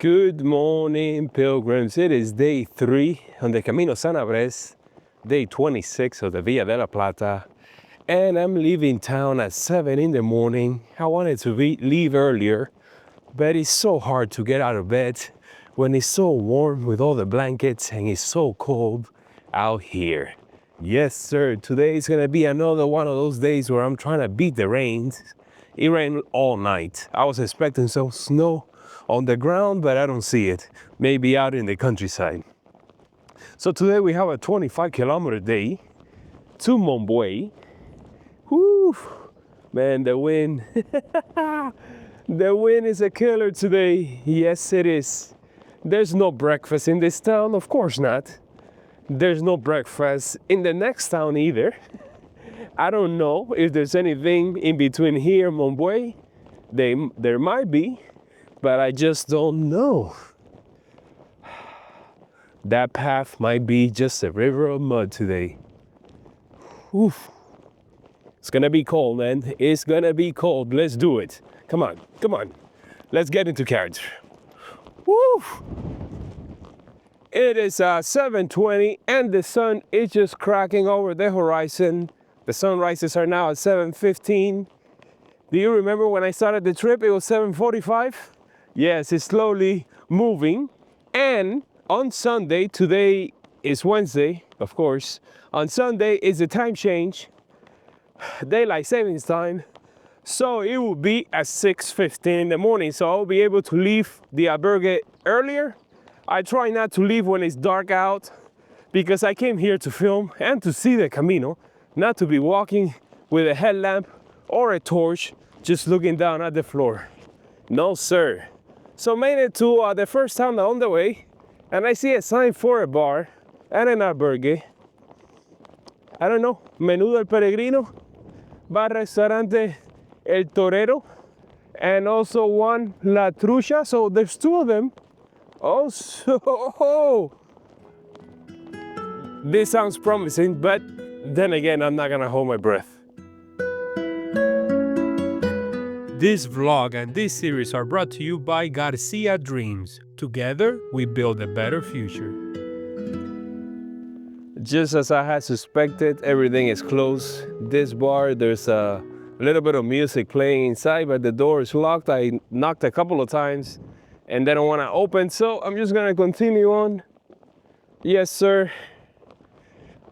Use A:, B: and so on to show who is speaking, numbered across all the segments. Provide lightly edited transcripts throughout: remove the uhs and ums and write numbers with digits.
A: Good morning, pilgrims. It is day 3 on the Camino Sanabres, day 26 of the Via de la Plata, and I'm leaving town at 7 in the morning. I wanted to leave earlier, but it's so hard to get out of bed when it's so warm with all the blankets and it's so cold out here. Yes, sir. Today is going to be another one of those days where I'm trying to beat the rains. It rained all night. I was expecting some snow on the ground, but I don't see it. Maybe out in the countryside. So today we have a 25-kilometer day to Mombuey. Whew, man, the wind. The wind is a killer today. Yes, it is. There's no breakfast in this town, of course not. There's no breakfast in the next town either. I don't know if there's anything in between here and Mombuey. There might be, but I just don't know. That path might be just a river of mud today. Oof. It's gonna be cold, man. It's gonna be cold. Let's do it. Come on, come on. Let's get into character. Woo! It is 7:20 and the sun is just cracking over the horizon. The sunrises are now at 7:15. Do you remember when I started the trip, it was 7:45? Yes, it's slowly moving. And on Sunday, today is Wednesday, of course. On Sunday is the time change, daylight savings time. So it will be at 6:15 in the morning. So I'll be able to leave the albergue earlier. I try not to leave when it's dark out because I came here to film and to see the Camino, not to be walking with a headlamp or a torch just looking down at the floor. No, sir. So made it to the first town on the way, and I see a sign for a bar and an albergue. I don't know, Menú del Peregrino, Bar Restaurante El Torero, and also one La Trucha. So there's two of them. Also, this sounds promising, but then again, I'm not gonna hold my breath. This vlog and this series are brought to you by Garcia Dreams. Together, we build a better future. Just as I had suspected, everything is closed. This bar, there's a little bit of music playing inside, but the door is locked. I knocked a couple of times and they don't want to open, so I'm just gonna continue on. Yes, sir.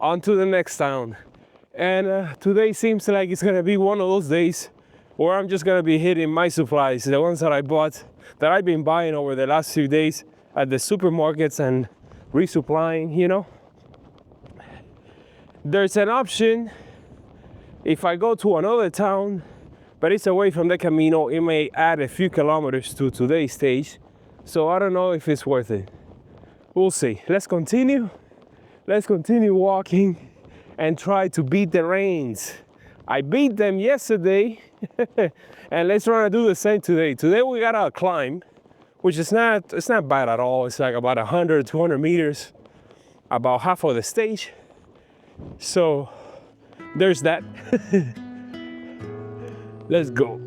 A: On to the next town. And today seems like it's gonna be one of those days where I'm just gonna be hitting my supplies, the ones that I bought, that I've been buying over the last few days at the supermarkets and resupplying, you know. There's an option if I go to another town, but it's away from the Camino, it may add a few kilometers to today's stage. So I don't know if it's worth it. We'll see. Let's continue. Let's continue walking and try to beat the rains. I beat them yesterday, and let's try to do the same today. Today we got a climb, which is it's not bad at all. It's like about 100, 200 meters, about half of the stage. So there's that. Let's go.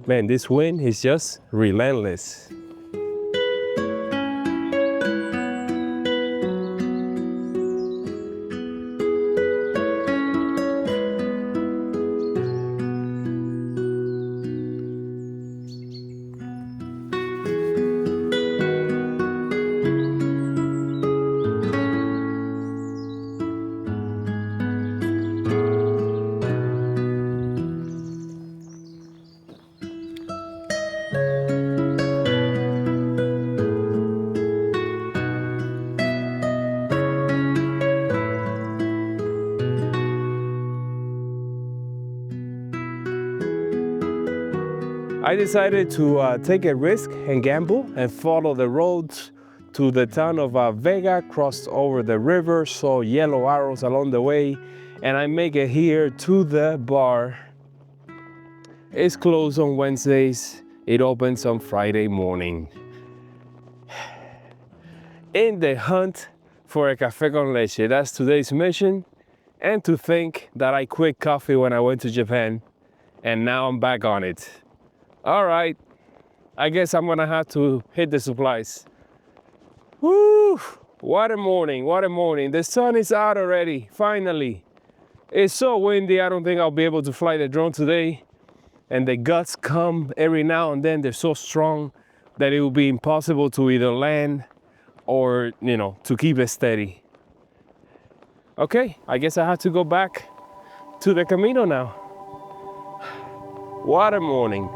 A: Man, this wind is just relentless. I decided to take a risk and gamble and follow the roads to the town of Vega, crossed over the river, saw yellow arrows along the way, and I make it here to the bar. It's closed on Wednesdays. It opens on Friday morning. In the hunt for a café con leche. That's today's mission. And to think that I quit coffee when I went to Japan, and now I'm back on it. All right, I guess I'm gonna have to hit the supplies. Woo! What a morning, what a morning. The sun is out already, finally. It's so windy, I don't think I'll be able to fly the drone today. And the gusts come every now and then. They're so strong that it will be impossible to either land or, you know, to keep it steady. Okay, I guess I have to go back to the Camino now. What a morning.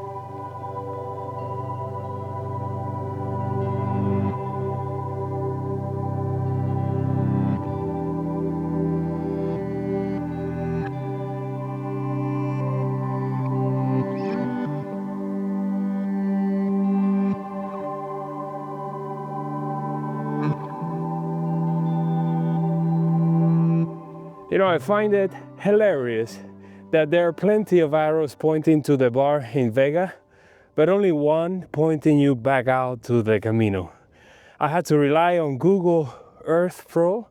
A: You know, I find it hilarious that there are plenty of arrows pointing to the bar in Vega, but only one pointing you back out to the Camino. I had to rely on Google Earth Pro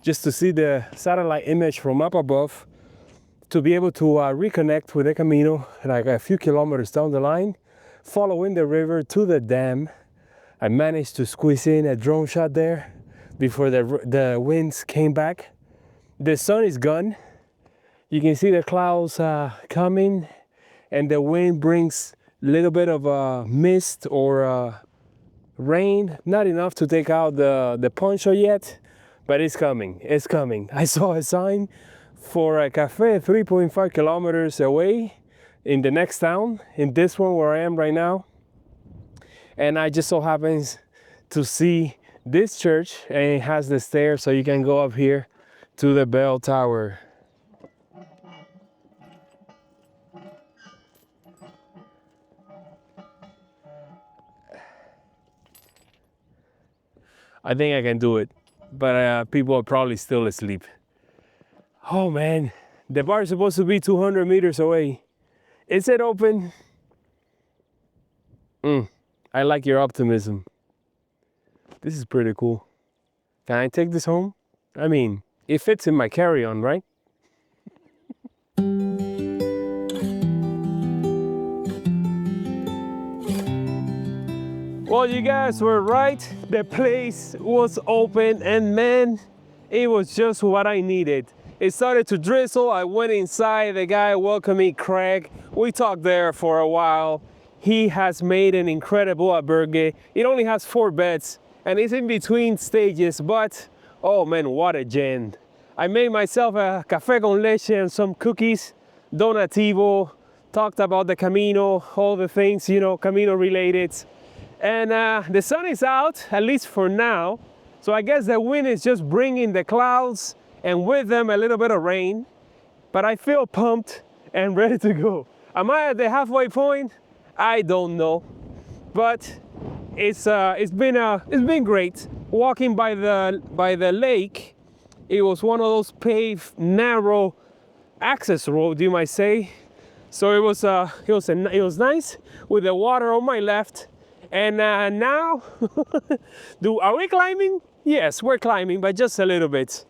A: just to see the satellite image from up above to be able to reconnect with the Camino like a few kilometers down the line, following the river to the dam. I managed to squeeze in a drone shot there before the winds came back. The sun is gone. You can see the clouds coming, and the wind brings a little bit of mist or rain. Not enough to take out the poncho yet, but it's coming. It's coming. I saw a sign for a cafe 3.5 kilometers away in the next town, in this one where I am right now. And I just so happens to see this church, and it has the stairs so you can go up here to the bell tower. I think I can do it, but people are probably still asleep. Oh man, the bar is supposed to be 200 meters away. Is it open? I like your optimism. This is pretty cool. Can I take this home? I mean, it fits in my carry-on, right? Well, you guys were right. The place was open, and man, it was just what I needed. It started to drizzle. I went inside. The guy welcomed me, Craig. We talked there for a while. He has made an incredible albergue. It only has 4 beds, and it's in between stages, but oh man, what a gem. I made myself a café con leche and some cookies, donativo, talked about the Camino, all the things, you know, Camino related. And the sun is out, at least for now. So I guess the wind is just bringing the clouds and with them a little bit of rain. But I feel pumped and ready to go. Am I at the halfway point? I don't know. But it's been great. Walking by the lake, it was one of those paved, narrow access road, you might say. So it was nice with the water on my left. And now, are we climbing? Yes, we're climbing, but just a little bit.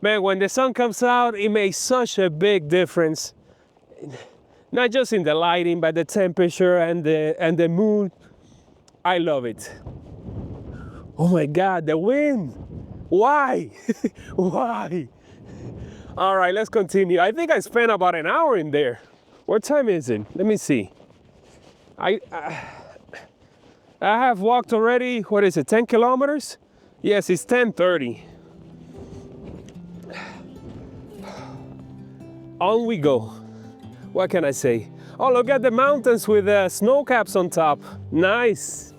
A: Man, when the sun comes out, it makes such a big difference. Not just in the lighting, but the temperature and the mood. I love it. Oh my God, the wind. Why? Why? All right, let's continue. I think I spent about an hour in there. What time is it? Let me see. I have walked already, what is it, 10 kilometers? Yes, it's 10:30. On we go. What can I say? Oh, look at the mountains with snow caps on top. Nice.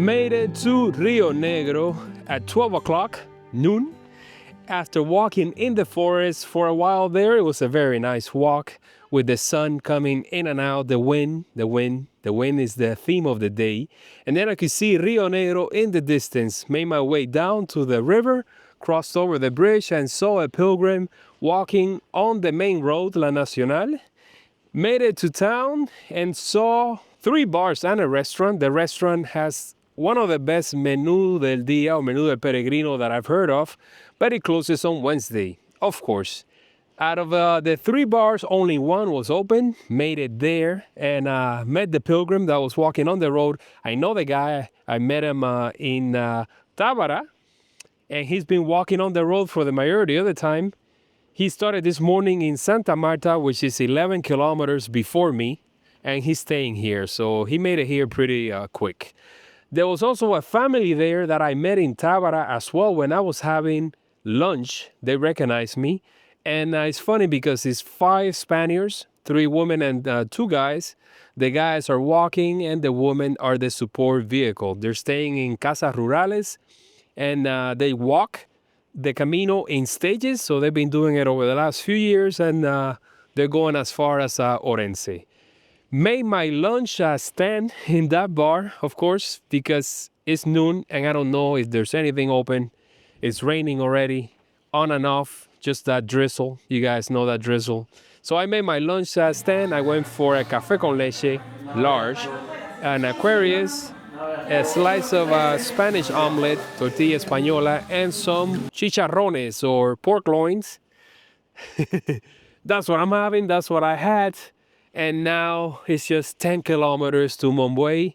A: Made it to Rio Negro at 12 o'clock, noon. After walking in the forest for a while there, it was a very nice walk with the sun coming in and out, the wind is the theme of the day. And then I could see Rio Negro in the distance. Made my way down to the river, crossed over the bridge and saw a pilgrim walking on the main road, La Nacional. Made it to town and saw 3 bars and a restaurant. The restaurant has one of the best menú del día or menú del peregrino that I've heard of, but it closes on Wednesday, of course. Out of the 3 bars, only one was open. Made it there and met the pilgrim that was walking on the road. I know the guy. I met him in Tábara, and he's been walking on the road for the majority of the time. He started this morning in Santa Marta, which is 11 kilometers before me, and he's staying here. So he made it here pretty quick. There was also a family there that I met in Tábara as well when I was having lunch. They recognized me. And it's funny because it's 5 Spaniards, 3 women and 2 guys. The guys are walking and the women are the support vehicle. They're staying in Casas Rurales and they walk the Camino in stages. So they've been doing it over the last few years and they're going as far as Orense. Made my lunch stand in that bar, of course, because it's noon and I don't know if there's anything open. It's raining already, on and off. Just that drizzle. You guys know that drizzle. So I made my lunch stand. I went for a café con leche, large, an Aquarius, a slice of Spanish omelet, tortilla española, and some chicharrones or pork loins. That's what I'm having. That's what I had. And now it's just 10 kilometers to Mombuey.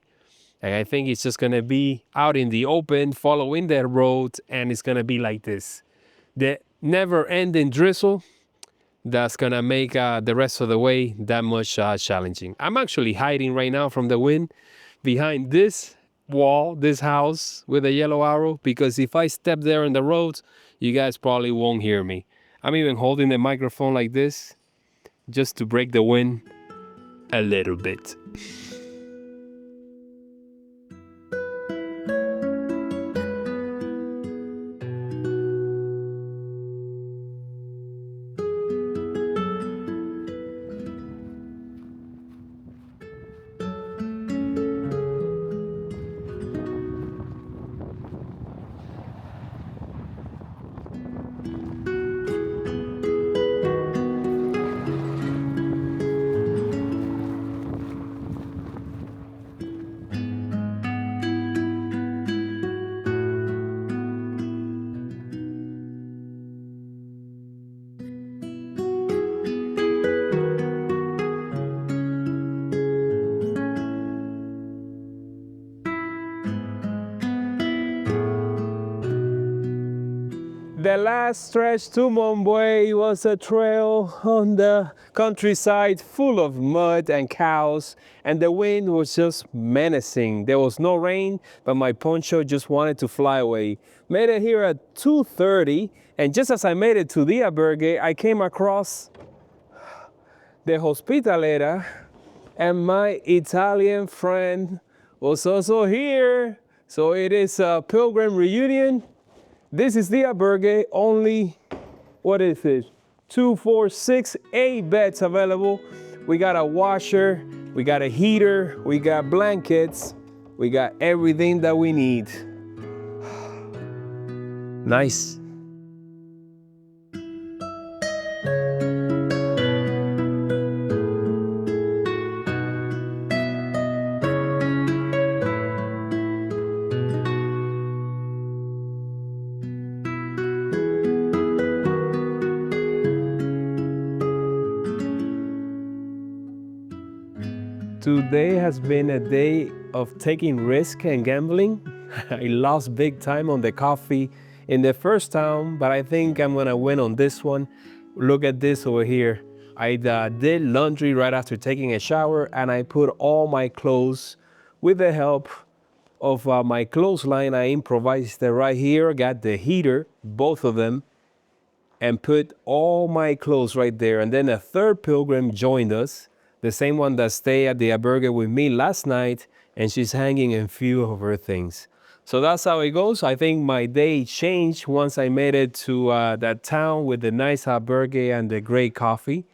A: And I think it's just going to be out in the open, following that road, and it's going to be like this. The never-ending drizzle that's gonna make the rest of the way that much challenging. I'm actually hiding right now from the wind behind this wall, this house with a yellow arrow, because if I step there on the road, you guys probably won't hear me. I'm even holding the microphone like this just to break the wind a little bit. The last stretch to Mombuey was a trail on the countryside full of mud and cows, and the wind was just menacing. There was no rain, but my poncho just wanted to fly away. Made it here at 2:30, and just as I made it to the Albergue, I came across the Hospitalera, and my Italian friend was also here. So it is a pilgrim reunion. This is the Albergue, only, what is it? 2, 4, 6, 8 beds available. We got a washer, we got a heater, we got blankets, we got everything that we need. Nice. Today has been a day of taking risk and gambling. I lost big time on the coffee in the first town, but I think I'm gonna win on this one. Look at this over here. I did laundry right after taking a shower, and I put all my clothes with the help of my clothesline. I improvised it right here, got the heater, both of them, and put all my clothes right there. And then a third pilgrim joined us. the same one that stayed at the Albergue with me last night, and she's hanging a few of her things. So that's how it goes. I think my day changed once I made it to that town with the nice Albergue and the great coffee,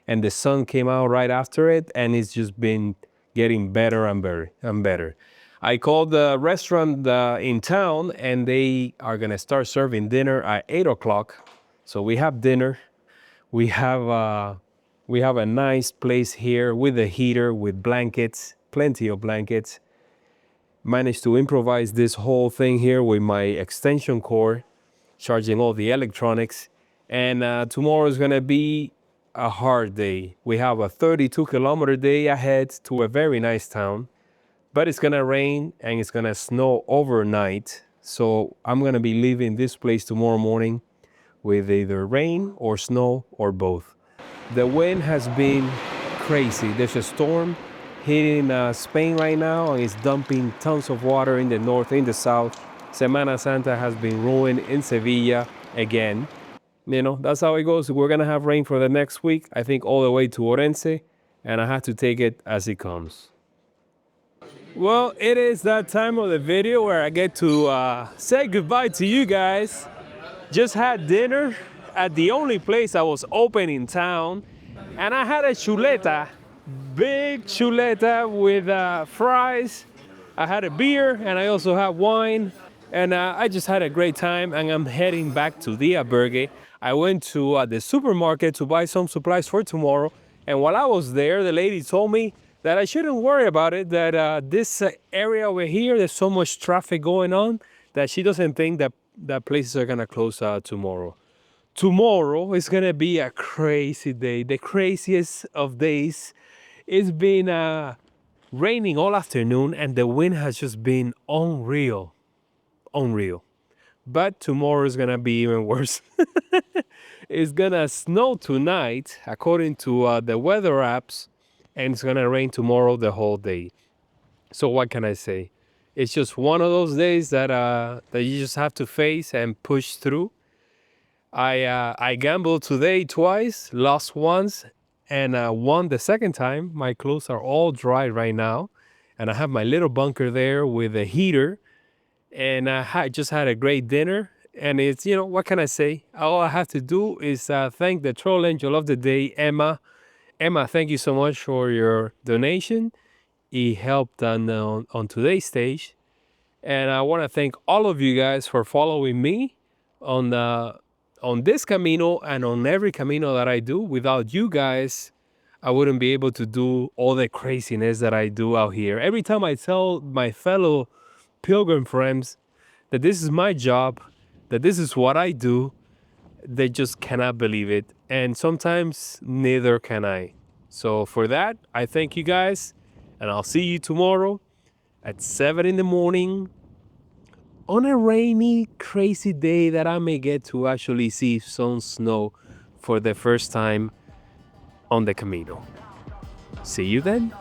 A: and the sun came out right after it, and it's just been getting better and better and better. I called the restaurant in town, and they are gonna start serving dinner at 8 o'clock. So we have dinner. We have a nice place here with a heater, with blankets, plenty of blankets. Managed to improvise this whole thing here with my extension cord, charging all the electronics. And tomorrow is gonna be a hard day. We have a 32-kilometer day ahead to a very nice town, but it's gonna rain and it's gonna snow overnight. So I'm gonna be leaving this place tomorrow morning with either rain or snow or both. The wind has been crazy. There's a storm hitting Spain right now, and it's dumping tons of water in the north, in the south. Semana Santa has been ruined in Sevilla again. You know, that's how it goes. We're gonna have rain for the next week, I think all the way to Orense, and I have to take it as it comes. Well, it is that time of the video where I get to say goodbye to you guys. Just had dinner at the only place that was open in town, and I had a chuleta, big chuleta with fries. I had a beer, and I also had wine, and I just had a great time, and I'm heading back to the Albergue. I went to the supermarket to buy some supplies for tomorrow, and while I was there, the lady told me that I shouldn't worry about it, that this area over here, there's so much traffic going on that she doesn't think that places are gonna close tomorrow. Tomorrow is gonna be a crazy day, the craziest of days. It's been raining all afternoon, and the wind has just been unreal. But tomorrow is gonna be even worse. It's gonna snow tonight, according to the weather apps, and it's gonna rain tomorrow the whole day. So what can I say? It's just one of those days that you just have to face and push through. I gambled today twice, lost once, and won the second time. My clothes are all dry right now, and I have my little bunker there with a heater, and I just had a great dinner. And it's, you know, what can I say? All I have to do is thank the troll angel of the day, Emma. Emma, thank you so much for your donation. It helped on today's stage. And I want to thank all of you guys for following me on this Camino and on every Camino that I do. Without you guys, I wouldn't be able to do all the craziness that I do out here. Every time I tell my fellow pilgrim friends that this is my job, that this is what I do, they just cannot believe it. And sometimes neither can I. So for that, I thank you guys, and I'll see you tomorrow at 7 in the morning on a rainy, crazy day that I may get to actually see some snow for the first time on the Camino. See you then.